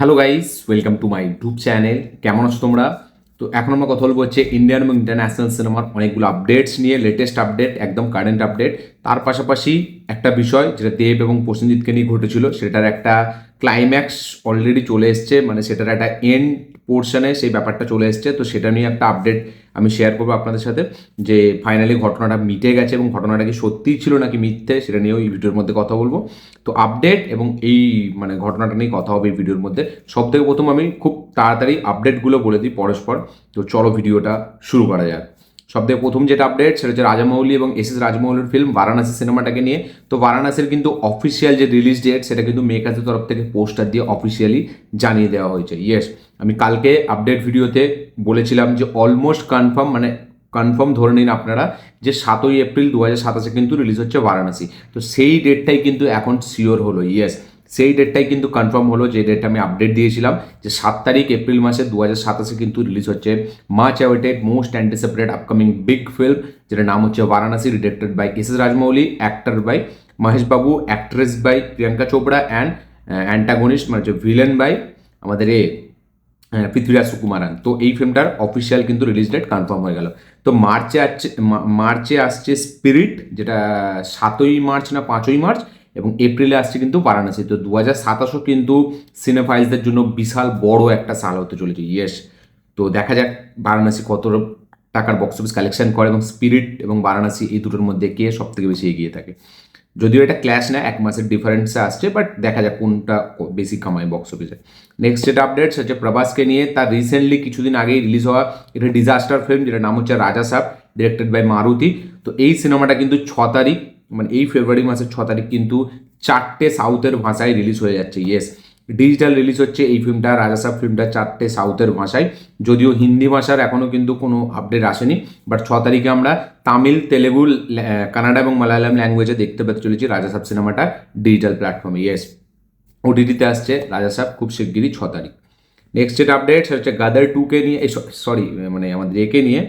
Hello guys, welcome to my YouTube channel. কেমন আছো তোমরা? তো এখন আমরা কথা বলবো হচ্ছে ইন্ডিয়ান এবং ইন্টারন্যাশনাল সিনেমার অনেকগুলো আপডেটস নিয়ে, লেটেস্ট আপডেট, একদম কারেন্ট আপডেট। তার পাশাপাশি একটা বিষয় যেটা দেব এবং প্রসেনজিৎকে নিয়ে ঘটেছিল, সেটার একটা ক্লাইম্যাক্স অলরেডি চলে এসছে, মানে সেটার একটা এন্ড পোর্শনে সেই ব্যাপারটা চলে এসছে। তো সেটা নিয়ে একটা আপডেট আমি শেয়ার করবো আপনাদের সাথে, যে ফাইনালি ঘটনাটা মিটে গেছে এবং ঘটনাটা কি সত্যিই ছিল নাকি মিথ্যে, সেটা নিয়েও এই ভিডিওর মধ্যে কথা বলবো। তো আপডেট এবং এই মানে ঘটনাটা নিয়ে কথা হবে এই ভিডিওর মধ্যে। সব থেকে প্রথম আমি খুব তাড়াতাড়ি আপডেটগুলো বলে দিই পরস্পর। তো চলো ভিডিওটা শুরু করা যাক। সব থেকে প্রথম যেটা আপডেট সেটা হচ্ছে রাজামৌলি এবং এস এস রাজমৌলির ফিল্ম বারাণসী সিনেমাটাকে নিয়ে। তো বারাণসীর কিন্তু অফিসিয়াল যে রিলিজ ডেট সেটা কিন্তু মেকারদের তরফ থেকে পোস্টার দিয়ে অফিসিয়ালি জানিয়ে দেওয়া হয়েছে। ইয়েস, আমি কালকে আপডেট ভিডিওতে বলেছিলাম যে অলমোস্ট কনফার্ম, মানে কনফার্ম ধরে নিন আপনারা, যে 7ই এপ্রিল 2027 কিন্তু রিলিজ হচ্ছে বারাণসী। তো সেই ডেটটাই কিন্তু এখন শিওর হলো। ইয়েস, সেই ডেটটাই কিন্তু কনফার্ম হলো, যে ডেটটা আমি আপডেট দিয়েছিলাম, যে 7 তারিখ এপ্রিল মাসে 2027 কিন্তু রিলিজ হচ্ছে much awaited, most anticipated upcoming big film, যেটার নাম হচ্ছে Varanasi, directed by S S Rajamouli, actor by Mahesh Babu, actress by Priyanka Chopra, and antagonist মানে হচ্ছে ভিলেন বাই আমাদের পৃথ্বীরাজ সুকুমারান। তো এই ফিল্মটার অফিসিয়াল কিন্তু রিলিজ ডেট কনফার্ম হয়ে গেল। তো মার্চে আসছে স্পিরিট, যেটা 7ই মার্চ না 5ই মার্চ, এবং এপ্রিলে আসছে কিন্তু বারাণসী। তো 2027 কিন্তু সিনেফাইলসদের জন্য বিশাল বড় একটা সাল হতে চলেছে। ইয়েস, তো দেখা যাক বারাণসী কত টাকার বক্স অফিস কালেকশন করে, এবং স্পিরিট এবং বারাণসী এই দুটোর মধ্যে কে সব থেকে বেশি এগিয়ে থাকে। যদিও এটা ক্ল্যাশ না, 1 মাসের ডিফারেন্সে আসছে, বাট দেখা যাক কোনটা বেশি কামায় বক্স অফিসে। নেক্সট যেটা আপডেটস হচ্ছে প্রভাসকে নিয়ে। তার রিসেন্টলি কিছুদিন আগেই রিলিজ হওয়া একটা ডিজাস্টার ফিল্ম, যেটার নাম হচ্ছে রাজা সাব, ডিরেক্টেড বাই মারুতি। তো এই সিনেমাটা কিন্তু 6 তারিখ, মানে এই ফেব্রুয়ারি মাসের 6 তারিখ কিন্তু 4টে সাউথের ভাষায় রিলিজ হয়ে যাচ্ছে। ইয়েস, ডিজিটাল রিলিজ হচ্ছে এই ফিল্মটা, রাজা সাব ফিল্মটা 4টে সাউথের ভাষায়। যদিও হিন্দি ভাষার এখনও কিন্তু কোনো আপডেট আসেনি, বাট 6 তারিখে আমরা তামিল, তেলেগু, কানাডা এবং মালায়ালাম ল্যাঙ্গুয়েজে দেখতে পেতে চলেছি রাজা সাব সিনেমাটা ডিজিটাল প্ল্যাটফর্মে। ইয়েস, ওটিটিতে আসছে রাজা সাব খুব শিগগিরই 6 তারিখ। নেক্সট যেটা আপডেট সেটা হচ্ছে গাদার 2কে নিয়ে, সরি মানে আমাদের একে নিয়ে,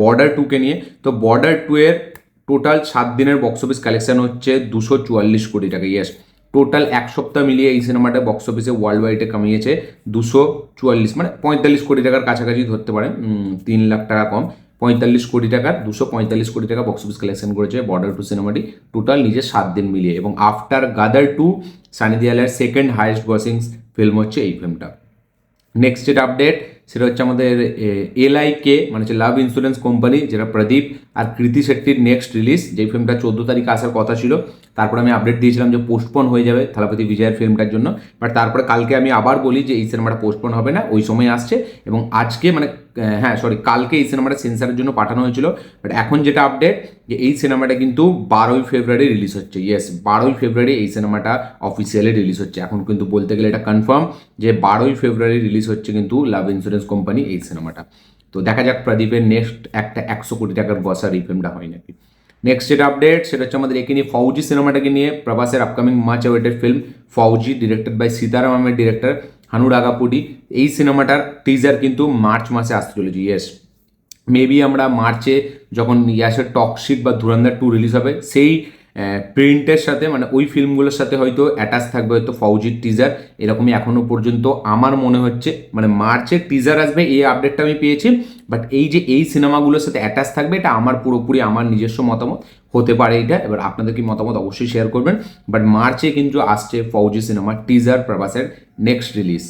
বর্ডার 2কে নিয়ে। তো বর্ডার 2 এর টোটাল 7 দিনের বক্স অফিস কালেকশন হচ্ছে 244 কোটি টাকা। ইয়েস, টোটাল 1 সপ্তাহ মিলিয়ে এই সিনেমাটা বক্স অফিসে ওয়ার্ল্ড ওয়াইডে কামিয়েছে 244, মানে 45 কোটি টাকার কাছাকাছি ধরতে পারেন, 3 লাখ টাকা কম। 45 কোটি টাকার 245 কোটি টাকা বক্স অফিস কালেকশন করেছে বর্ডার 2 সিনেমাটি টোটাল নিজের 7 দিন মিলিয়ে। এবং আফটার গাদার 2 সানি দেওয়ালের সেকেন্ড হাইয়েস্ট গ্রসিং ফিল্ম হচ্ছে এই ফিল্মটা। নেক্সট যেটা আপডেট সেটা হচ্ছে আমাদের LIK, মানে হচ্ছে লাভ ইন্স্যুরেন্স কোম্পানি, যেটা প্রদীপ আর কৃতি শেট্টির নেক্সট রিলিজ, যেই ফিল্মটা 14 তারিখে আসার কথা ছিল। তারপরে আমি আপডেট দিয়েছিলাম যে পোস্টপোন হয়ে যাবে থালাপতি বিজয়ের ফিল্মটার জন্য, বাট তারপরে কালকে আমি আবার বলি যে এই সিনেমাটা পোস্টপোন হবে না, ওই সময় আসছে। এবং আজকে মানে হ্যাঁ সরি, কালকে এই সিনেমাটা সেন্সারের জন্য পাঠানো হয়েছিল। বাট এখন যেটা আপডেট, যে এই সিনেমাটা কিন্তু 12ই ফেব্রুয়ারি রিলিজ হচ্ছে। ইয়েস, 12ই ফেব্রুয়ারি এই সিনেমাটা অফিসিয়ালি রিলিজ হচ্ছে। এখন কিন্তু বলতে গেলে এটা কনফার্ম যে 12ই ফেব্রুয়ারি রিলিজ হচ্ছে কিন্তু লাভ ইন্স্যুরেন্স কোম্পানি এই সিনেমাটা। তো দেখা যাক প্রদীপের নেক্সট একটা 100 কোটি টাকার বসার এই ফিল্মটা হয় নাকি। নেক্সট যেটা আপডেট সেটা হচ্ছে আমাদের একে নিয়ে, ফৌজি সিনেমাটাকে নিয়ে। প্রভাসের upcoming much awaited film Fauji, directed by Sitaram Ahmed, director Hanuraghavapudi. এই সিনেমাটার টিজার কিন্তু মার্চ মাসে আসতে চলেছে। ইয়েস, মেবি আমরা মার্চে যখন ইয়াসের টক্সিক বা ধুরন্ধর 2 রিলিজ হবে, সেই প্রিন্টের সাথে, মানে ওই ফিল্মগুলোর সাথে হয়তো অ্যাটাচ থাকবে হয়তো ফৌজির টিজার। এরকমই এখনও পর্যন্ত আমার মনে হচ্ছে, মানে মার্চের টিজার আসবে এই আপডেটটা আমি পেয়েছি। বাট এই যে এই সিনেমাগুলোর সাথে অ্যাটাচ থাকবে, এটা আমার পুরোপুরি আমার নিজস্ব মতামত হতে পারে এটা। এবার আপনাদের কি মতামত অবশ্যই শেয়ার করবেন। বাট মার্চে কিন্তু আসছে ফৌজি সিনেমার টিজার, প্রভাসের নেক্সট রিলিজ।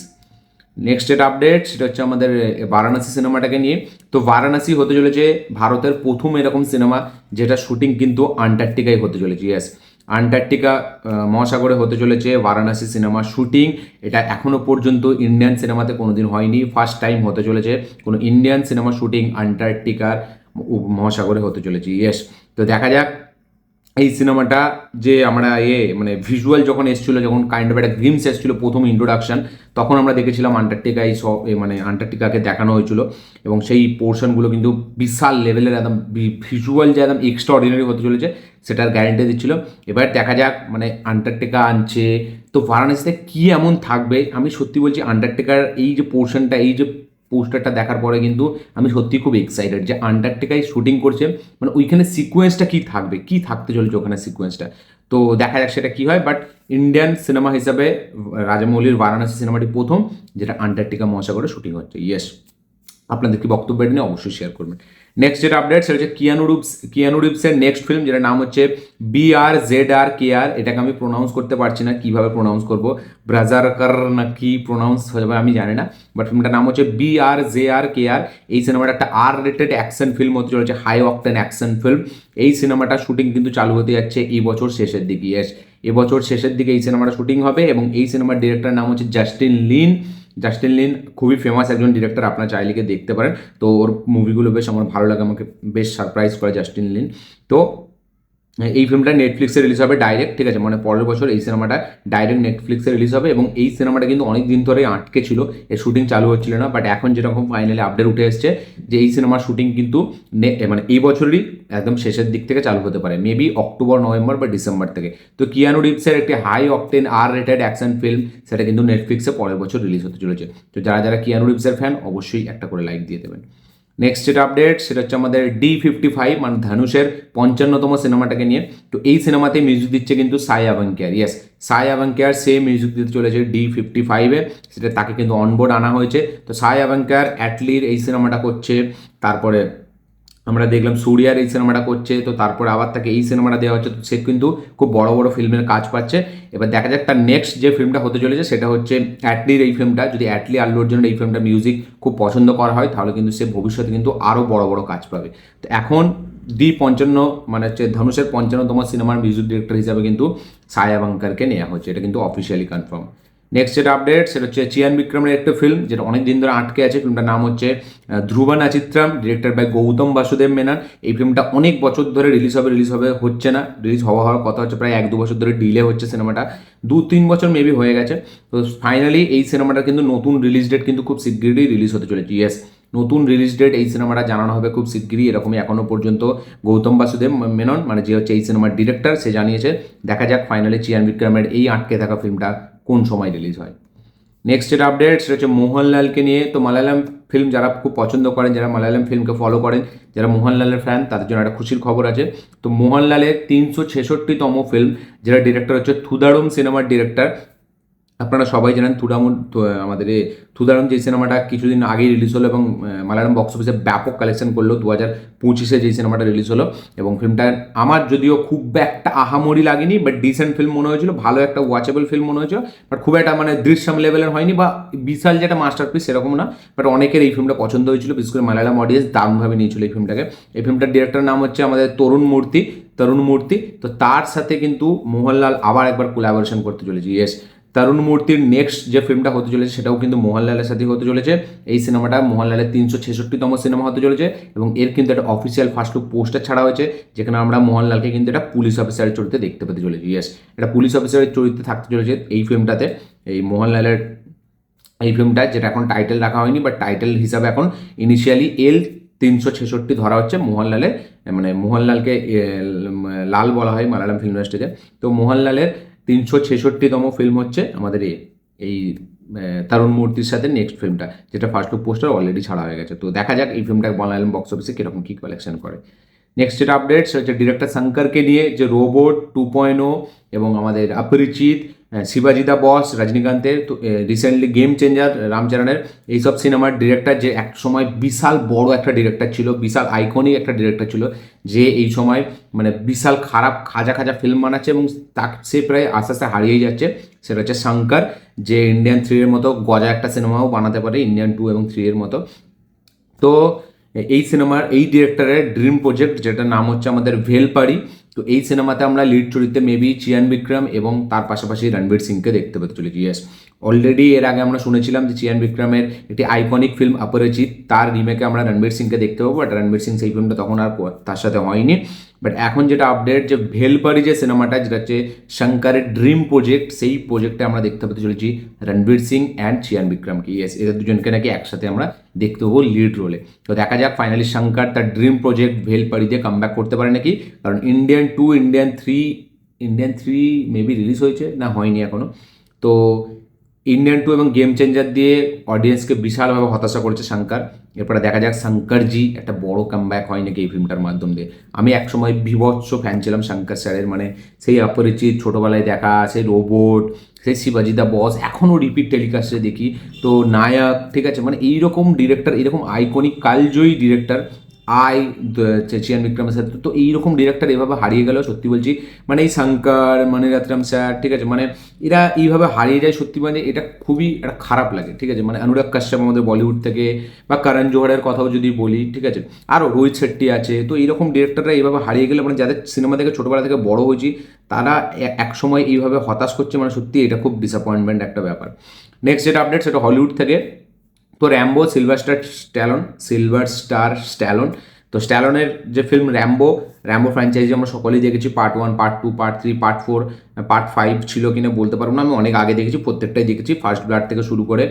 নেক্সট যেটা আপডেট সেটা হচ্ছে আমাদের বারাণসী সিনেমাটাকে নিয়ে। তো বারাণসী হতে চলেছে ভারতের প্রথম এরকম সিনেমা যেটা শুটিং কিন্তু আন্টার্কটিকায় হতে চলেছে। ইয়েস, আন্টার্কটিকা মহাসাগরে হতে চলেছে বারাণসী সিনেমা শুটিং। এটা এখনও পর্যন্ত ইন্ডিয়ান সিনেমাতে কোনোদিন হয়নি, ফার্স্ট টাইম হতে চলেছে কোনো ইন্ডিয়ান সিনেমা শুটিং আন্টার্কটিকার মহাসাগরে হতে চলেছে। ইয়েস, তো দেখা যাক এই সিনেমাটা, যে আমরা মানে ভিজুয়াল যখন এসেছিলো, যখন কাইন্ড অফ একটা গ্লিমস এসেছিলো প্রথম ইন্ট্রোডাকশন, তখন আমরা দেখেছিলাম আন্টার্কটিকায় সব মানে আন্টার্কটিকাকে দেখানো হয়েছিল। এবং সেই পোর্শনগুলো কিন্তু বিশাল লেভেলের একদম ভিজুয়াল যে একদম এক্সট্রা অর্ডিনারি হতে চলেছে সেটার গ্যারেন্টি দিচ্ছিল। এবার দেখা যাক, মানে আন্টার্কটিকা আনছে তো বারাণসীতে কী এমন থাকবে। আমি সত্যি বলছি, আন্টার্কটিকার এই যে পোর্শনটা, এই যে পোস্টারটা দেখার পরে কিন্তু আমি সত্যি খুব এক্সাইটেড যে আন্টার্কটিকায় শুটিং করছে, মানে ওইখানে সিকোয়েন্সটা কী থাকবে, কী থাকতে চলেছে ওখানে সিকোয়েন্সটা। তো তো দেখা যাক সেটা কী হয়। বাট ইন্ডিয়ান সিনেমা হিসাবে রাজামৌলির বারাণসী সিনেমাটি প্রথম যেটা আন্টার্কটিকা মহাসাগরে শুটিং হচ্ছে। ইয়েস, আপনাদের কি বক্তব্য এটা নিয়ে অবশ্যই শেয়ার করবেন। নেক্সট যেটা আপডেট সেটা হচ্ছে কিয়ানু রিভসের নেক্সট ফিল্ম, যেটার নাম হচ্ছে BRZRKR। এটাকে আমি প্রোনাউন্স করতে পারছি না, কীভাবে প্রোনাউন্স করবো, ব্রাজারকার না কি প্রোনাউন্স হবে আমি জানি না, বাট ফিল্মটার নাম হচ্ছে BRZRKR। এই সিনেমাটা একটা R-রেটেড অ্যাকশন ফিল্ম হতে চলেছে, হাই অকটেন অ্যাকশন ফিল্ম। এই সিনেমাটা শুটিং কিন্তু চালু হতে যাচ্ছে এই বছর শেষের দিকে। ইয়েস, এবছর শেষের দিকে এই সিনেমাটা শুটিং হবে এবং এই সিনেমার ডিরেক্টরের নাম হচ্ছে জাস্টিন লিন। খুবই ফেমাস একজন ডিরেক্টর, আপনারা চাইলে গিয়ে দেখতে পারেন। তো ওর মুভিগুলো বেশ আমার ভালো লাগে, আমাকে বেশ সারপ্রাইজ করে জাস্টিন লিন। তো এই ফিল্মটা নেটফ্লিক্সে রিলিজ হবে ডাইরেক্ট, ঠিক আছে, মানে পরের বছর এই সিনেমাটা ডাইরেক্ট নেটফ্লিক্সে রিলিজ হবে। এবং এই সিনেমাটা কিন্তু অনেক দিন ধরে আটকে ছিল, এর শুটিং চালু হচ্ছিল না, বাট এখন যেরকম ফাইনালি আপডেট উঠে এসছে যে এই সিনেমার শুটিং কিন্তু মানে এই বছরই একদম শেষের দিক থেকে চালু হতে পারে, মেবি অক্টোবর, নভেম্বর বা ডিসেম্বর থেকে। তো কিয়ানু রিভসের একটি হাই অকটেন R-রেটেড অ্যাকশন ফিল্ম, সেটা কিন্তু নেটফ্লিক্সে পরের বছর রিলিজ হতে চলেছে। তো যারা যারা কিয়ানু রিভসের ফ্যান অবশ্যই একটা করে লাইক দিয়ে দেবেন। নেক্সট যেটা আপডেট সেটা হচ্ছে আমাদের D55, মানে ধনুষের 55তম সিনেমাটাকে নিয়ে। তো এই সিনেমাতে মিউজিক দিচ্ছে কিন্তু সাই আভাঙ্কিয়ার। ইয়েস, সাই আভাঙ্কিয়ার সে মিউজিক দিতে চলেছে D55-এ, সেটা তাকে কিন্তু অনবোর্ড আনা হয়েছে। তো সাই আভাঙ্কিয়ার অ্যাটলির এই সিনেমাটা করছে, তারপরে আমরা দেখলাম সূর্যার এই সিনেমাটা করছে, তো তারপরে আবার তাকে এই সিনেমাটা দেওয়া হচ্ছে। তো সে কিন্তু খুব বড় বড় ফিল্মের কাজ পাচ্ছে। এবার দেখা যাক তার নেক্সট যে ফিল্মটা হতে চলেছে সেটা হচ্ছে অ্যাটলির এই ফিল্মটা। যদি অ্যাটলি আল্লু অর্জুনের এই ফিল্মটা মিউজিক খুব পছন্দ করা হয় তাহলে কিন্তু সে ভবিষ্যতে কিন্তু আরও বড় বড় কাজ পাবে। তো এখন D55 মানে হচ্ছে ধনুষের 55তম সিনেমার মিউজিক ডিরেক্টর হিসাবে কিন্তু সাই আভাঙ্কারকে নেওয়া হচ্ছে, এটা কিন্তু অফিসিয়ালি কনফার্ম। নেক্সট যেটা আপডেট সেটা হচ্ছে চিয়ান বিক্রমের একটা ফিল্ম, যেটা অনেক দিন ধরে আটকে আছে। ফিল্মটার নাম হচ্ছে ধ্রুবা নাচিত্রাম, ডিরেক্টর বাই গৌতম বাসুদেব মেনন। এই ফিল্মটা অনেক বছর ধরে রিলিজ হবে হচ্ছে না, রিলিজ হওয়ার কথা হচ্ছে প্রায় 1-2 বছর ধরে ডিলে হচ্ছে সিনেমাটা, 2-3 বছর মেবি হয়ে গেছে। তো ফাইনালি এই সিনেমাটা কিন্তু নতুন রিলিজ ডেট কিন্তু খুব শিগগিরই রিলিজ হতে চলেছে। ইয়েস, নতুন রিলিজ ডেট এই সিনেমাটা জানানো হবে খুব শিগগিরই, এরকমই এখনও পর্যন্ত গৌতম বাসুদেব মেনন মানে যে হচ্ছে এই সিনেমার ডিরেক্টর সে জানিয়েছে। দেখা যাক ফাইনালি চিয়ান বিক্রমের এই আটকে থাকা ফিল্মটা কোন সময় রিলিজ হয়। নেক্সট যেটা আপডেট সেটা হচ্ছে মোহনলালকে নিয়ে। তো মালায়ালাম ফিল্ম যারা খুব পছন্দ করেন, যারা মালায়ালাম ফিল্মকে ফলো করেন, যারা মোহনলালের ফ্যান, তাদের জন্য একটা খুশির খবর আছে। তো মোহনলালের 366তম ফিল্ম, যেটা ডিরেক্টর হচ্ছে থুদারুম সিনেমার ডিরেক্টর। আপনারা সবাই জানেন আমাদের থুদারুম যে সিনেমাটা কিছুদিন আগেই রিলিজ হলো এবং মালায়ালাম বক্স অফিসে ব্যাপক কালেকশন করলো 2025-এ যে সিনেমাটা রিলিজ হলো। এবং ফিল্মটা আমার যদিও খুব একটা আহামরি লাগেনি, বাট ডিসেন্ট ফিল্ম মনে হয়েছিল, ভালো একটা ওয়াচেবল ফিল্ম মনে হয়েছিল, বাট খুব একটা মানে দৃশ্যম লেভেলের হয়নি বা বিশাল যেটা মাস্টারপিস সেরকম না। বাট অনেকের এই ফিল্মটা পছন্দ হয়েছিল, বিশেষ করে মালায়ালাম অডিয়েন্স দারুণভাবে নিয়েছিল এই ফিল্মটাকে। এই ফিল্মটার ডিরেক্টরের নাম হচ্ছে আমাদের তরুণ মূর্তি। তো তার সাথে কিন্তু মোহনলাল আবার একবার কোলাবোরেশন করতে চলেছে। ইয়েস, তরুণ মূর্তির নেক্সট যে ফিল্মটা হতে চলেছে সেটাও কিন্তু মোহনলালের সাথেই হতে চলেছে। এই সিনেমাটা মোহনলালের 366তম সিনেমা হতে চলেছে এবং এর কিন্তু একটা অফিসিয়াল ফার্স্ট লুক পোস্টার ছাড়া হয়েছে, যেখানে আমরা মোহনলালকে কিন্তু একটা পুলিশ অফিসারের চরিত্রে দেখতে পেতে চলেছি। ইয়েস, এটা পুলিশ অফিসারের চরিত্রে থাকতে চলেছে এই ফিল্মটাতে। এই মোহনলালের এই ফিল্মটা, যেটা এখন টাইটেল রাখা হয়নি, বাট টাইটেল হিসাবে এখন ইনিশিয়ালি L366 ধরা হচ্ছে মোহনলালের, মানে মোহনলালকে লাল বলা হয় মালায়ালাম ফিল্ম ইন্ডাস্ট্রিতে। তো মোহনলালের 366তম ফিল্ম হচ্ছে আমাদের এই তরুণ মূর্তির সাথে নেক্সট ফিল্মটা, যেটা ফার্স্ট লুক পোস্টার অলরেডি ছাড়া হয়ে গেছে। তো দেখা যাক এই ফিল্মটা মালায়ালাম বক্স অফিসে কীরকম কী কালেকশন করে। নেক্সট যেটা আপডেট সেটা হচ্ছে ডিরেক্টর শঙ্করকে নিয়ে, যে রোবট 2.0 এবং আমাদের অপরিচিত, শিবাজি দা বস রজনীকান্তের, তো রিসেন্টলি গেম চেঞ্জার রামচরণের, এইসব সিনেমার ডিরেক্টর, যে এক সময় বিশাল বড় একটা ডিরেক্টর ছিল, বিশাল আইকনিক একটা ডিরেক্টর ছিল, যে এই সময় মানে বিশাল খারাপ খাজা ফিল্ম বানাচ্ছে এবং সে প্রায় আস্তে আস্তে হারিয়ে যাচ্ছে। সেটা হচ্ছে শঙ্কর, যে ইন্ডিয়ান 3-এর মতো গজা একটা সিনেমাও বানাতে পারে, ইন্ডিয়ান 2 এবং 3-এর মতো। তো এই সিনেমার এই ডিরেক্টরের ড্রিম প্রজেক্ট, যেটার নাম হচ্ছে আমাদের ভেলপারি। তো এই সিনেমাতে আমরা লিড চরিত্রে মেবি চিয়ান বিক্রম এবং তার পাশাপাশি রণবীর সিংকে দেখতে পেতে চলেছি। ইয়েস, অলরেডি এর আগে আমরা শুনেছিলাম যে চিয়ান বিক্রমের একটি আইকনিক ফিল্ম অপরিচিত, তার রিমেকে আমরা রণবীর সিংকে দেখতে পাবো, বাট রণবীর সিং সেই ফিল্মটা তখন আর তার সাথে হয়নি। বাট এখন যেটা আপডেট, যে ভেলপারি যে সিনেমাটা, যেটা হচ্ছে শঙ্করের ড্রিম প্রজেক্ট, সেই প্রজেক্টে আমরা দেখতে পেতে চলেছি রণবীর সিং অ্যান্ড চিয়ান বিক্রমকে। ইয়েস, এদের দুজনকে নাকি একসাথে আমরা দেখতে পাবো লিড রোলে। তো দেখা যাক ফাইনালি শঙ্কর তার ড্রিম প্রজেক্ট ভেলপারি দিয়ে কামব্যাক করতে পারে নাকি, কারণ Indian 2, Indian three maybe release হয়েছে না হয়নি এখনও। তো ইন্ডিয়ান 2 এবং গেম চেঞ্জার দিয়ে অডিয়েন্সকে বিশালভাবে হতাশা করেছে শঙ্কর। এরপরে দেখা যাক শঙ্করজি একটা বড় কামব্যাক হয় নাকি এই ফিল্মটার মাধ্যম দিয়ে। আমি একসময় বিভৎস ফ্যান ছিলাম শঙ্কর স্যারের, মানে সেই অপরিচিত, ছোটোবেলায় দেখা, সেই রোবট, সেই শিবাজি দা বস, এখনও রিপিট টেলিকাস্টে দেখি। তো নায়ক, ঠিক আছে, মানে এইরকম ডিরেক্টর, এইরকম আইকনিক কালজয়ী ডিরেক্টর চেচিয়ান বিক্রমের সাথে, তো এইরকম ডিরেক্টর এভাবে হারিয়ে গেল, সত্যি বলছি। মানে এই শঙ্কর, মণিরত্নম স্যার, ঠিক আছে, মানে এরা এইভাবে হারিয়ে যায়, সত্যি মানে এটা খুবই একটা খারাপ লাগে, ঠিক আছে। মানে অনুরাগ কাশ্যপ আমাদের বলিউড থেকে, বা করণ জোহরের কথাও যদি বলি, ঠিক আছে, আরও রোহিত শেট্টি আছে। তো এইরকম ডিরেক্টররা এইভাবে হারিয়ে গেলে, মানে যাদের সিনেমা থেকে ছোটোবেলা থেকে বড় হয়েছি, তারা এক সময় এইভাবে হতাশ করছে, মানে সত্যি এটা খুব ডিসঅ্যাপয়েন্টমেন্ট একটা ব্যাপার। নেক্সট যেটা আপডেট সেটা হলিউড থেকে। তো র্যাম্বো, সিলভার স্টার স্ট্যালন। তো স্ট্যালনের যে ফিল্ম র্যাম্বো, র্যাম্বো ফ্র্যাঞ্চাইজি আমরা সকলেই দেখেছি, part 1, part 2, part 3, part 4, part 5 ছিল কিনা বলতে পারবো না, আমি অনেক আগে দেখেছি, প্রত্যেকটাই দেখেছি, ফার্স্ট ব্লাড থেকে শুরু করে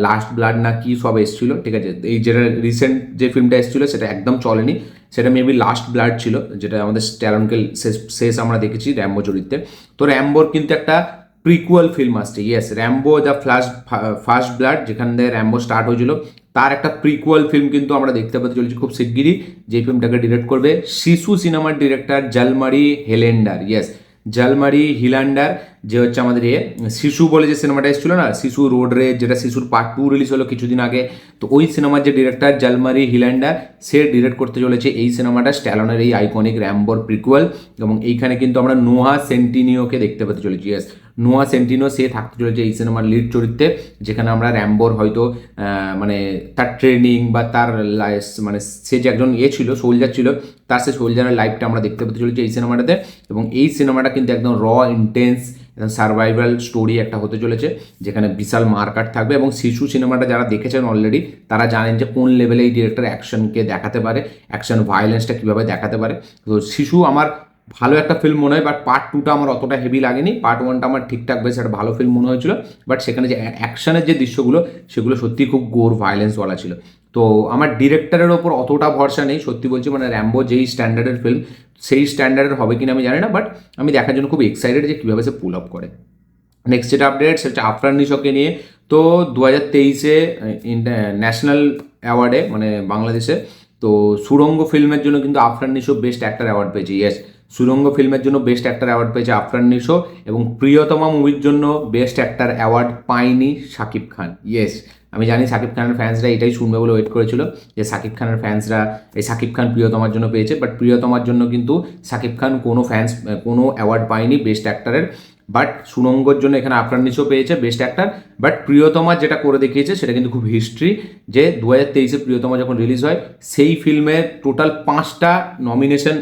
লাস্ট ব্লাড না কি সব এসেছিলো, ঠিক আছে। এই যেটা রিসেন্ট যে ফিল্মটা এসেছিলো সেটা একদম চলেনি, সেটা মেবি লাস্ট ব্লাড ছিল, যেটা আমাদের স্ট্যালনকে শেষ আমরা দেখেছি র্যাম্বো চরিত্রে। তো র্যাম্বোর কিন্তু একটা প্রিকুয়াল ফিল্ম আসছে, yes, Rambo the first blood, যেখান থেকে র্যাম্বো স্টার্ট হয়েছিল, তার একটা প্রিকুয়াল ফিল্ম কিন্তু আমরা দেখতে পেতে চলেছি খুব শিগগিরই, যে ফিল্মটাকে ডিরেক্ট করবে শিশু সিনেমার ডিরেক্টর জালমারি হেলেন্ডার, ইয়েস, জালমারি হিলান্ডার, যে হচ্ছে আমাদের শিশু বলে যে সিনেমাটা এসেছিল না, শিশু রোড রেজ, যেটা শিশুর পার্ট 2 রিলিজ হলো কিছুদিন আগে। তো ওই সিনেমার যে ডিরেক্টর জালমারি হিলান্ডার, সে ডিরেক্ট করতে চলেছে এই সিনেমাটা, স্ট্যালনের এই আইকনিক র্যাম্বোর প্রিকুয়াল। এবং এইখানে কিন্তু আমরা নোহা সেন্টিনিওকে দেখতে পেতে চলেছি, ইয়েস, নোয়া সেন্টিনো, সে থাকতে চলেছে এই সিনেমার লিড চরিত্রে, যেখানে আমরা র্যাম্বোর হয়তো মানে তার ট্রেনিং বা তার মানে সে যে একজন ছিল, সোলজার ছিল, তার সে সোলজারের লাইফটা আমরা দেখতে পেতে চলেছি এই সিনেমাটাতে। এবং এই সিনেমাটা কিন্তু একদম র, ইন্টেন্স, সার্ভাইভাল স্টোরি একটা হতে চলেছে, যেখানে বিশাল মারকাট থাকবে। এবং শিশু সিনেমাটা যারা দেখেছেন অলরেডি, তারা জানেন যে কোন লেভেলে এই ডিরেক্টর অ্যাকশনকে দেখাতে পারে, অ্যাকশন ভায়োলেন্সটা কীভাবে দেখাতে পারে। তো শিশু আমার ভালো একটা ফিল্ম মনে হয়, বাট পার্ট 2টা আমার অতটা হেভি লাগেনি, পার্ট 1টা আমার ঠিকঠাক বেশ একটা ভালো ফিল্ম মনে হয়েছিল। বাট সেখানে যে অ্যাকশনের যে দৃশ্যগুলো, সেগুলো সত্যিই খুব গোর ভায়োলেন্সওয়ালা ছিল। তো আমার ডিরেক্টরের ওপর অতটা ভরসা নেই, সত্যি বলছি, মানে র্যাম্বো যেই স্ট্যান্ডার্ডের ফিল্ম, সেই স্ট্যান্ডার্ডের হবে কিনা আমি জানি না, বাট আমি দেখার জন্য খুব এক্সাইটেড যে কীভাবে সে পুল আপ করে। নেক্সট যেটা আপডেট সেটা হচ্ছে আফরান নিশোকে নিয়ে। তো 2023-এ ন্যাশনাল অ্যাওয়ার্ডে, মানে বাংলাদেশে, তো সুরঙ্গ ফিল্মের জন্য কিন্তু Afran Nisho best actor award পেয়েছে, ইয়েস, সুরঙ্গ ফিল্মের জন্য বেস্ট অ্যাক্টর অ্যাওয়ার্ড পেয়েছে আফরান নিশো। এবং প্রিয়তমা মুভির জন্য বেস্ট অ্যাক্টর অ্যাওয়ার্ড পায়নি শাকিব খান, ইয়েস। আমি জানি শাকিব খানের ফ্যান্সরা এটাই শুনবে বলে ওয়েট করেছিল, যে শাকিব খানের ফ্যান্সরা এই শাকিব খান প্রিয়তমার জন্য পেয়েছে, বাট প্রিয়তমার জন্য কিন্তু শাকিব খান কোনো অ্যাওয়ার্ড পায়নি বেস্ট অ্যাক্টরের। বাট সুরঙ্গর জন্য এখানে আফরান নিশো পেয়েছে বেস্ট অ্যাক্টর। বাট প্রিয়তমা যেটা করে দেখিয়েছে সেটা কিন্তু খুব হিস্ট্রি, যে 2023-এ প্রিয়তমা যখন রিলিজ হয়, সেই ফিল্মের টোটাল 5টা নমিনেশন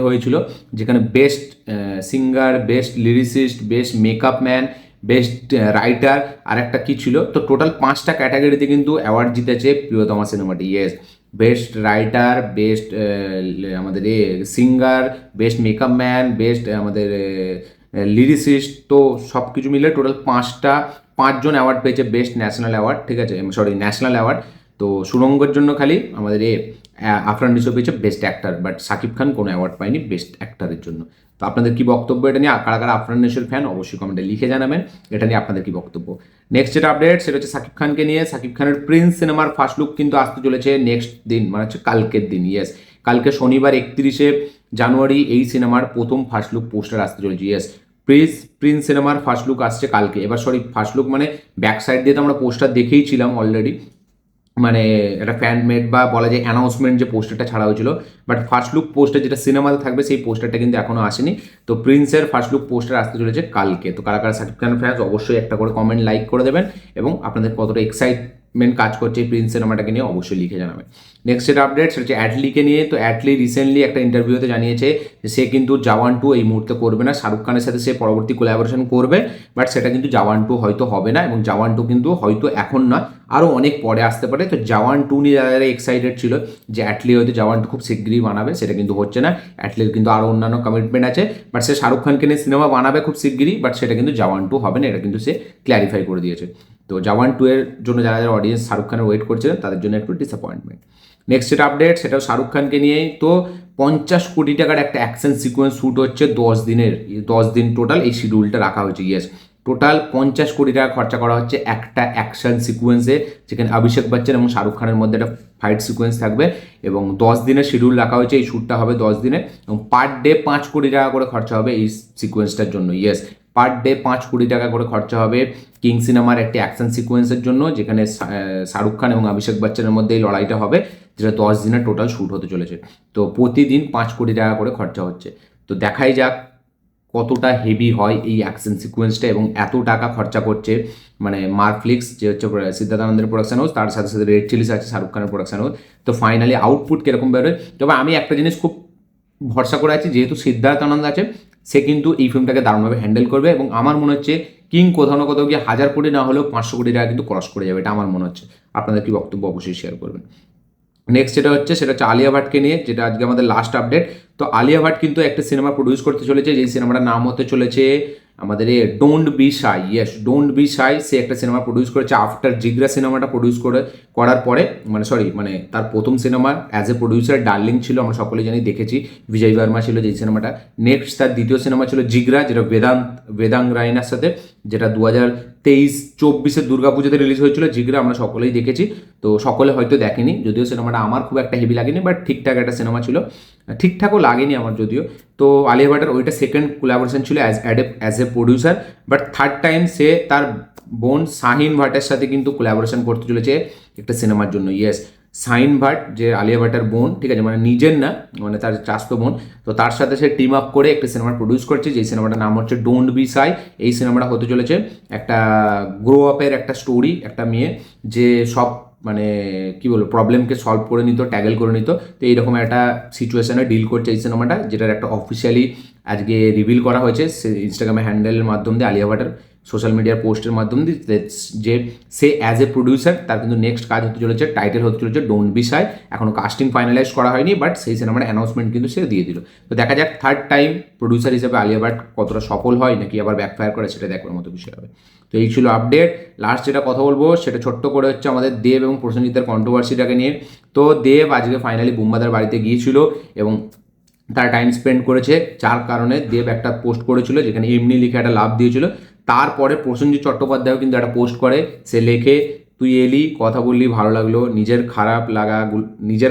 হয়েছিল, যেখানে best singer, best lyricist, best makeup man, best writer, আর একটা কী ছিল, তো টোটাল 5টা ক্যাটাগরিতে কিন্তু অ্যাওয়ার্ড জিতেছে প্রিয়তমা সিনেমাটি, ইয়েস, বেস্ট রাইটার, বেস্ট আমাদের singer, best makeup man, best আমাদের লিরিসিস্ট, তো সব কিছু মিলে টোটাল 5জন অ্যাওয়ার্ড পেয়েছে বেস্ট ন্যাশনাল অ্যাওয়ার্ড, ঠিক আছে, ন্যাশনাল অ্যাওয়ার্ড। তো সুরঙ্গের জন্য খালি আমাদের আফরান নিশো পেয়েছে best actor, but Shakib Khan কোনো অ্যাওয়ার্ড পায়নি বেস্ট অ্যাক্টরের জন্য। তো আপনাদের কি বক্তব্য এটা নিয়ে? কারা কারা আফরান নিশোর ফ্যান অবশ্যই কমেন্টে লিখে জানাবেন এটা নিয়ে আপনাদের কি বক্তব্য। নেক্সট যেটা আপডেট সেটা হচ্ছে শাকিব খানকে নিয়ে। শাকিব খানের প্রিন্স সিনেমার ফার্স্ট লুক কিন্তু আসতে চলেছে নেক্সট দিন, মানে হচ্ছে কালকের দিন, ইয়েস, কালকে শনিবার 31শে জানুয়ারি এই সিনেমার প্রথম ফার্স্ট লুক পোস্টার আসতে চলেছে, ইয়েস। প্রিন্স সিনেমার ফার্স্ট লুক আসছে কালকে। এবার ফার্স্ট লুক মানে ব্যাক সাইড দিয়ে তো আমরা পোস্টার দেখেই ছিলাম অলরেডি, মানে একটা ফ্যান মেড বা বলা যায় অ্যানাউন্সমেন্ট যে পোস্টারটা ছাড়া হয়েছিল, বাট ফার্স্ট লুক পোস্টার যেটা সিনেমাতে থাকবে সেই পোস্টারটা কিন্তু এখনও আসেনি। তো প্রিন্সের ফার্স্ট লুক পোস্টার আসতে চলেছে কালকে। তো কারা কারা শাকিব খান ফ্যান্স অবশ্যই একটা করে কমেন্ট লাইক করে দেবেন, এবং আপনাদের কতটা এক্সাইটমেন্ট কাজ করছে এই প্রিন্স সিনেমাটাকে নিয়ে অবশ্যই লিখে জানাবেন। নেক্সট যেটা আপডেট সেটা হচ্ছে অ্যাটলিকে নিয়ে। তো অ্যাটলি রিসেন্টলি একটা ইন্টারভিউতে জানিয়েছে যে সে কিন্তু জওয়ান 2 এই মুহূর্তে করবে না, শাহরুখ খানের সাথে সে পরবর্তী কোলাবোরেশন করবে, বাট সেটা কিন্তু জওয়ান 2 হয়তো হবে না, এবং জওয়ান 2 কিন্তু হয়তো এখন না, আরও অনেক পরে আসতে পারে। তো জওয়ান 2 নিয়ে যারা এক্সাইটেড ছিল যে অ্যাটলি হয়তো জওয়ান 2 খুব শীঘ্রই বানাবে, সেটা কিন্তু হচ্ছে না। অ্যাটলির কিন্তু আরও অন্যান্য কমিটমেন্ট আছে, বাট সে শাহরুখ খানকে নিয়ে সিনেমা বানাবে খুব শীঘ্রই, বাট সেটা কিন্তু জওয়ান 2 হবে না, এটা কিন্তু সে ক্ল্যারিফাই করে দিয়েছে। তো জওয়ান 2 এর জন্য যারা যারা অডিয়েন্স শাহরুখ খানের ওয়েট করছিলেন তাদের জন্য একটু ডিসঅ্যাপয়েন্টমেন্ট। নেক্সট যেটা আপডেট সেটাও শাহরুখ খানকে নিয়েই। তো 50 কোটি টাকার একটা অ্যাকশন সিকোয়েন্স শ্যুট হচ্ছে 10 দিনের, 10 দিন টোটাল এই শিডিউলটা রাখা হয়েছে, ইয়েস। টোটাল 50 কোটি টাকা খরচা করা হচ্ছে একটা অ্যাকশন সিকোয়েন্সে, যেখানে অভিষেক বচ্চন এবং শাহরুখ খানের মধ্যে একটা ফাইট সিকোয়েন্স থাকবে এবং 10 দিনের শিডিউল রাখা হয়েছে। এই শ্যুটটা হবে 10 দিনে এবং পার ডে 5 কোটি টাকা করে খরচা হবে এই সিকোয়েন্সটার জন্য। ইয়েস, পার ডে 5 কোটি টাকা করে খরচা হবে কিং সিনেমার একটি অ্যাকশন সিকোয়েন্সের জন্য, যেখানে শাহরুখ খান এবং অভিষেক বচ্চনের মধ্যে এই লড়াইটা হবে, যেটা 10 দিনের টোটাল শ্যুট হতে চলেছে। তো প্রতিদিন 5 কোটি টাকা করে খরচা হচ্ছে। তো দেখাই যাক কতটা হেভি হয় এই অ্যাকশন সিকোয়েন্সটা এবং এত টাকা খরচা করছে মানে মার্কফ্লিক্স, যে হচ্ছে সিদ্ধার্থ আনন্দের প্রোডাকশন হাউস, তার সাথে সাথে রেড চিলিস আছে শাহরুখ খানের প্রোডাকশন হাউস। তো ফাইনালি আউটপুট কীরকম বেরোয়। তবে আমি একটা জিনিস খুব ভরসা করে আছি, যেহেতু সিদ্ধার্থ আনন্দ আছে, সে কিন্তু এই ফিল্মটাকে দারুণভাবে হ্যান্ডেল করবে এবং আমার মনে হচ্ছে কিং কোথাও না কোথাও গিয়ে 1000 কোটি না হলেও 500 কোটি টাকা কিন্তু ক্রস করে যাবে, এটা আমার মনে হচ্ছে। আপনাদের কি বক্তব্য অবশ্যই শেয়ার করবেন। নেক্সট যেটা হচ্ছে সেটা হচ্ছে আলিয়া ভাটকে নিয়ে, যেটা আজকে আমাদের লাস্ট আপডেট। তো আলিয়া ভাট কিন্তু একটা সিনেমা প্রডিউস করতে চলেছে, যেই সিনেমাটার নাম হতে চলেছে আমাদের don't be shy. Yes, don't be shy. সে একটা সিনেমা প্রডিউস করেছে আফটার জিগরা সিনেমাটা প্রডিউস করার পরে, মানে তার প্রথম cinema as a producer Darling ছিল, আমরা সকলেই জানি, দেখেছি। বিজয় বর্মা ছিল যেই সিনেমাটা। নেক্সট তার দ্বিতীয় সিনেমা ছিল জিগরা, যেটা বেদাং রায়নার সাথে, যেটা 2023-24 দুর্গাপুজোতে রিলিজ হয়েছিল। জিগরা আমরা সকলেই দেখেছি। তো সকলে হয়তো দেখেনি, যদিও সিনেমাটা আমার খুব একটা হেভি লাগেনি, বাট ঠিকঠাক একটা সিনেমা ছিল, ঠিকঠাকও লাগেনি আমার যদিও। তো আলিয়া ভাটের ওইটা সেকেন্ড কোলাবোরেশন ছিল as a producer, but third time সে তার বোন শাহিন ভাটের সাথে কিন্তু কোলাবোরেশন করতে চলেছে একটা সিনেমার জন্য। ইয়েস, শাহিন ভাট যে আলিয়া ভাটের বোন, ঠিক আছে, মানে নিজের না, মানে তার চাচাতো বোন। তো তার সাথে সে টিম আপ করে একটা সিনেমা প্রডিউস করছে, যেই সিনেমাটার নাম হচ্ছে ডোন্ট বি শাই। এই সিনেমাটা হতে চলেছে একটা গ্রো আপের একটা স্টোরি, একটা মেয়ে যে সব মানে কী বলবো প্রবলেমকে সলভ করে নিত, ট্যাগেল করে নিত। তো এইরকম একটা সিচুয়েশনে ডিল করছে এই সিনেমাটা, যেটার একটা অফিসিয়ালি আজকে রিভিল করা হয়েছে সে ইনস্টাগ্রামে হ্যান্ডেলের মাধ্যম দিয়ে, আলিয়া ভাটের সোশ্যাল মিডিয়ার পোস্টের মাধ্যম দিয়ে, যে সে অ্যাজ এ প্রডিউসার তার কিন্তু নেক্সট কাজ হতে চলেছে, টাইটেল হতে চলেছে ডোন্ট বি শাই। এখনও কাস্টিং ফাইনালাইজ করা হয়নি, বাট সেই সিনেমার অ্যানাউন্সমেন্ট কিন্তু সে দিয়ে দিল। তো দেখা যাক থার্ড টাইম প্রডিউসার হিসেবে আলিয়া ভাট কতটা সফল হয় নাকি আবার ব্যাকফায়ার করে, সেটা দেখবার মতো বিষয় হবে। তো এই ছিল আপডেট। লাস্ট যেটা কথা বলবো সেটা ছোট্ট করে হচ্ছে আমাদের দেব এবং প্রসেনজিতের কন্ট্রোভার্সিটাকে নিয়ে। তো দেব আজকে ফাইনালি বুম্বাদার বাড়িতে গিয়েছিল এবং তার টাইম স্পেন্ড করেছে, যার কারণে দেব একটা পোস্ট করেছিল যেখানে এমনি লিখে একটা লাভ দিয়েছিল। তারপরে প্রসেনজিৎ চট্টোপাধ্যায়ও কিন্তু একটা পোস্ট করে, সে লেখে তুই এলি, কথা বললি, ভালো লাগলো, নিজের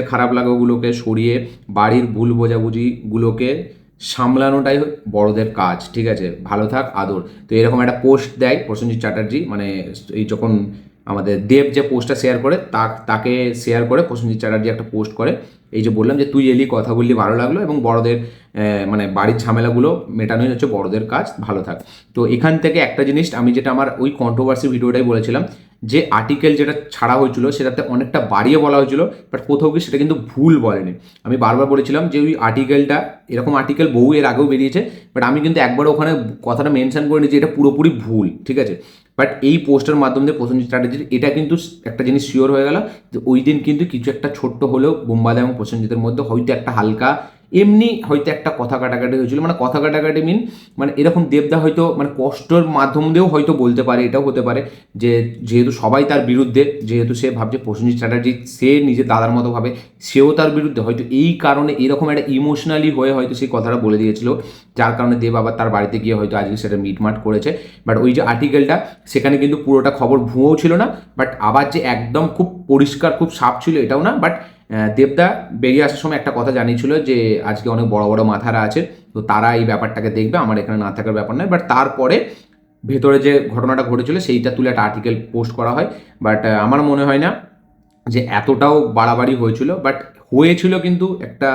খারাপ লাগাগুলোকে সরিয়ে বাড়ির ভুল বোঝাবুঝিগুলোকে সামলানোটাই বড়দের কাজ, ঠিক আছে, ভালো থাক, আদর। তো এরকম একটা পোস্ট দেয় প্রসেনজিৎ চ্যাটার্জি, মানে এই যখন আমাদের দেব যে পোস্টটা শেয়ার করে তাকে শেয়ার করে প্রসেনজিৎ চ্যাটার্জি একটা পোস্ট করে, এই যে বললাম যে তুই এলি, কথা বললি, ভালো লাগলো, এবং বড়দের মানে বাড়ির ঝামেলাগুলো মেটানোই হচ্ছে বড়দের কাজ, ভালো থাক। তো এখান থেকে একটা জিনিস আমি যেটা আমার ওই কন্ট্রোভার্সি ভিডিওটাই বলেছিলাম, যে আর্টিকেল যেটা ছাড়া হয়েছিল সেটাতে অনেকটা বাড়িয়ে বলা হয়েছিল, বাট কোথাও কি সেটা কিন্তু ভুল বলেনি। আমি বারবার বলেছিলাম যে ওই আর্টিকেলটা, এরকম আর্টিকেল বহু এর আগেও বেরিয়েছে, বাট আমি কিন্তু একবার ওখানে কথাটা মেনশন করে নিয়েছি এটা পুরোপুরি ভুল, ঠিক আছে। বাট এই পোস্টের মাধ্যম দিয়ে প্রসেনজিৎ চ্যাটার্জির এটা কিন্তু একটা জিনিস শিওর হয়ে গেল যে ওই দিন কিন্তু কিছু একটা ছোট্ট হলেও বুম্বাদা এবং প্রসেনজিতের মধ্যে হয়তো একটা হালকা এমনি হয়তো একটা কথা কাটাকাটি হয়েছিল, মানে কথা কাটাকাটি মানে এরকম দেবদা হয়তো মানে কষ্টর মাধ্যম দিয়েও হয়তো বলতে পারে, এটাও হতে পারে যে যেহেতু সবাই তার বিরুদ্ধে, যেহেতু সে ভাবছে প্রসেনজিৎ চ্যাটার্জি সে নিজের দাদার মতো ভাবে, সেও তার বিরুদ্ধে, হয়তো এই কারণে এরকম একটা ইমোশনালি হয়ে হয়তো সেই কথাটা বলে দিয়েছিল, যার কারণে দেব আবার তার বাড়িতে গিয়ে হয়তো আজকে সেটা মিটমাট করেছে। বাট ওই যে আর্টিকেলটা, সেখানে কিন্তু পুরোটা খবর ভুয়োও ছিল না, বাট আবার যে একদম খুব পরিষ্কার খুব সাফ ছিল এটাও না। বাট দেবদা বেরিয়ে আসার সময় একটা কথা জানিয়েছিল যে আজকে অনেক বড় বড় মাথারা আছে, তো তারা এই ব্যাপারটাকে দেখবে, আমার এখানে না থাকার ব্যাপার নয়। বাট তারপরে ভেতরে যে ঘটনাটা ঘটেছিল সেইটা তুলে একটা আর্টিকেল পোস্ট করা হয়। বাট আমার মনে হয় না যে এতটাও বাড়াবাড়ি হয়েছিল, বাট হয়েছিল কিন্তু একটা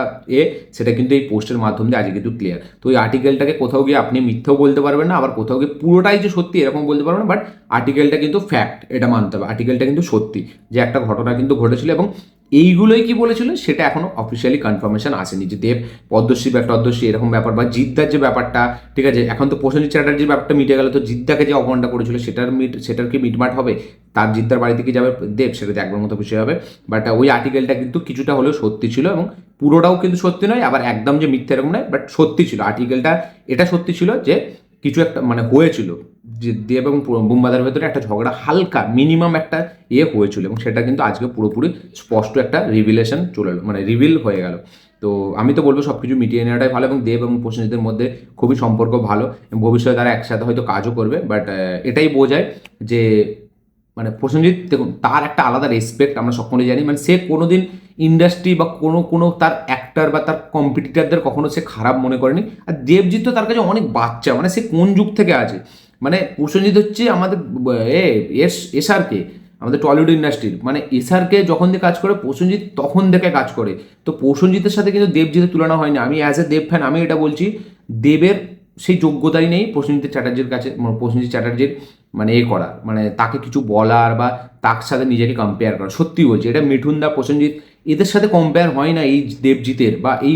সেটা কিন্তু এই পোস্টের মাধ্যম দিয়ে আজকে কিন্তু ক্লিয়ার। তো ওই আর্টিকেলটাকে কোথাও গিয়ে আপনি মিথ্যাও বলতে পারবেন না, আবার কোথাও গিয়ে পুরোটাই যে সত্যি এরকম বলতে পারবেন না, বাট আর্টিকেলটা কিন্তু ফ্যাক্ট, এটা মানতে হবে, আর্টিকেলটা কিন্তু সত্যি, যে একটা ঘটনা কিন্তু ঘটেছিল এবং এইগুলোই কি বলেছিল সেটা এখনো অফিসিয়ালি কনফার্মেশন আসেনি, যে দেব পদ্মশ্রী বা টদ্মশ্রী এরকম ব্যাপার, বা জিদ্দার যে ব্যাপারটা, ঠিক আছে, এখন তো প্রসেনজিৎ চ্যাটার্জির ব্যাপারটা মিটে গেল, তো জিদ্দাকে যে অপমানটা করেছিল সেটার কি মিটমাট হবে, তার জিদ্দার বাড়িতে কি যাবে দেব, সেটা দেখবার মতো বিষয় হবে। বাট ওই আর্টিকেলটা কিন্তু কিছুটা হলেও সত্যি ছিল, এবং পুরোটাও কিন্তু সত্যি নয়, আবার একদম যে মিথ্যে এরকম নয়, বাট সত্যি ছিল আর্টিকেলটা, এটা সত্যি ছিল যে কিছু একটা মানে হয়েছিল, যে দেব এবং বুম্বাদার ভেতরে একটা ঝগড়া হালকা মিনিমাম একটা হয়েছিল, এবং সেটা কিন্তু আজকে পুরোপুরি স্পষ্ট একটা রিভিলেশন চলে এলো, মানে রিভিল হয়ে গেল। তো আমি তো বলবো সব কিছু মিটিয়ে নেওয়াটাই ভালো, এবং দেব এবং প্রসেনজিতের মধ্যে খুবই সম্পর্ক ভালো এবং ভবিষ্যতে তারা একসাথে হয়তো কাজও করবে। বাট এটাই বোঝায় যে মানে প্রসেনজিৎ দেখুন তার একটা আলাদা রেসপেক্ট আমরা সকলেই জানি, মানে সে কোনোদিন ইন্ডাস্ট্রি বা কোনো তার অ্যাক্টার বা তার কম্পিটিটারদের কখনো সে খারাপ মনে করেনি। আর দেবজিৎ তো তার কাছে অনেক বাচ্চা, মানে সে কোন যুগ থেকে আছে, মানে প্রসেনজিৎ হচ্ছে আমাদের এসআরকে, আমাদের টলিউড ইন্ডাস্ট্রির, মানে এসআরকে যখন দিয়ে কাজ করে প্রসেনজিৎ তখন থেকে কাজ করে। তো প্রসেনজিতের সাথে কিন্তু দেবজিতের তুলনা হয় না। আমি অ্যাজ এ দেব ফ্যান আমি এটা বলছি, দেবের সেই যোগ্যতাই নেই প্রসেনজিৎ চ্যাটার্জির কাছে, প্রসেনজিৎ চ্যাটার্জির মানে করা, মানে তাকে কিছু বলার বা তার সাথে নিজেকে কম্পেয়ার করা। সত্যি বলছি, এটা মিঠুন দা, প্রসেনজিৎ এদের সাথে কম্পেয়ার হয় না, এই দেবজিতের বা এই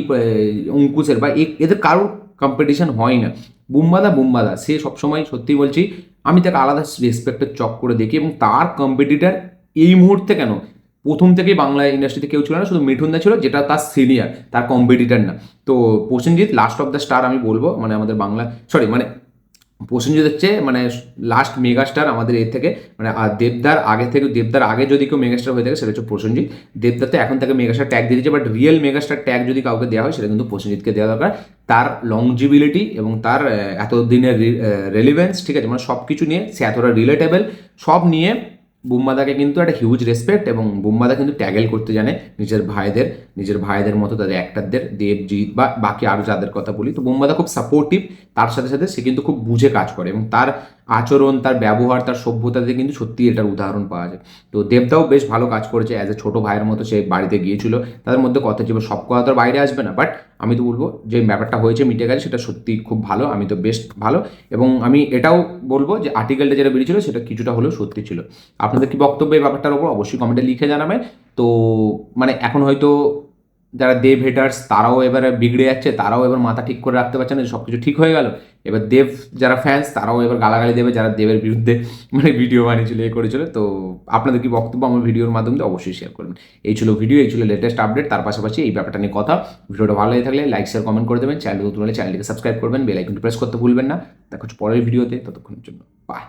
অঙ্কুশের বা এদের কারোর কম্পিটিশন হয় না। বুম্বাদা সে সবসময়, সত্যি বলছি, আমি তাকে আলাদা রেসপেক্টের চক করে দেখি, এবং তার কম্পিটিটার এই মুহূর্তে কেন প্রথম থেকেই বাংলা ইন্ডাস্ট্রিতে কেউ ছিল না, শুধু মিঠুন দা ছিল, যেটা তার সিনিয়র, তার কম্পিটিটার না। তো Prosenjit last of the star আমি বলবো, মানে আমাদের বাংলা, সরি মানে প্রসেনজিৎ হচ্ছে মানে লাস্ট মেগাস্টার আমাদের এর থেকে, মানে দেবদার আগে থেকে, দেবদার আগে যদি কেউ মেগাস্টার হয়ে থাকে সেটা হচ্ছে প্রসেনজিৎ। দেবদার তো এখন তাকে মেগাস্টার ট্যাগ দিয়ে দিয়েছে, বাট রিয়েল মেগাস্টার ট্যাগ যদি কাউকে দেওয়া হয় সেটা কিন্তু প্রসেনজিৎকে দেওয়া দরকার। তার লংজিবিলিটি এবং তার এতদিনের রেলিভেন্স, ঠিক আছে, মানে সব কিছু নিয়ে সে এতটা রিলেটেবল, সব নিয়ে বুম্বাদাকে কিন্তু একটা হিউজ রেসপেক্ট, এবং বুম্বাদা কিন্তু ট্যাগেল করতে জানে নিজের ভাইদের মতো তাদের অ্যাক্টারদের, দেবজিৎ বা বাকি আরও যাদের কথা বলি। তো বুম্বাদা খুব সাপোর্টিভ, তার সাথে সাথে সে কিন্তু খুব বুঝে কাজ করে, এবং তার আচরণ, তার ব্যবহার, তার সভ্যতাতে কিন্তু সত্যি এটার উদাহরণ পাওয়া যায়। তো দেবদাও বেশ ভালো কাজ করেছে, অ্যাজ এ ছোটো ভাইয়ের মতো সে বাড়িতে গিয়েছিল, তাদের মধ্যে কথা ছিল, সব কথা তো বাইরে আসবে না, বাট আমি তো বলবো যে ব্যাপারটা হয়েছে মিটে গেছে, সেটা সত্যি খুব ভালো, আমি তো বেস্ট ভালো। এবং আমি এটাও বলবো যে আর্টিকেলটা যেটা বেরিয়েছিল সেটা কিছুটা হলেও সত্যি ছিল। আপনাদের কি বক্তব্য এই ব্যাপারটার ওপর অবশ্যই কমেন্টে লিখে জানাবেন। তো মানে এখন হয়তো যারা দেব হেটার্স তারাও এবারে বিগড়ে যাচ্ছে, তারাও এবার মাথা ঠিক করে রাখতে পারছে না, সব কিছু ঠিক হয়ে গেল। এবার দেব যারা ফ্যান্স তারাও এবার গালাগালি দেবে যারা দেবের বিরুদ্ধে মানে ভিডিও বানিয়েছিল, করেছিল। তো আপনাদের কি বক্তব্য আমার ভিডিওর মাধ্যমে অবশ্যই শেয়ার করবেন। এই ছিল ভিডিও, এই ছিল লেটেস্ট আপডেট, তার পাশাপাশি এই ব্যাপারটা নিয়ে কথা। ভিডিওটা ভালো লাগে থাকলে লাইক শেয়ার কমেন্ট করে দেবেন, চ্যানেল নতুন হলে চ্যানেলটিকে সাবস্ক্রাইব করবেন, বেল আইকনটি প্রেস করতে ভুলবেন না। দেখা হচ্ছে পরের ভিডিওতে, ততক্ষণের জন্য বাই।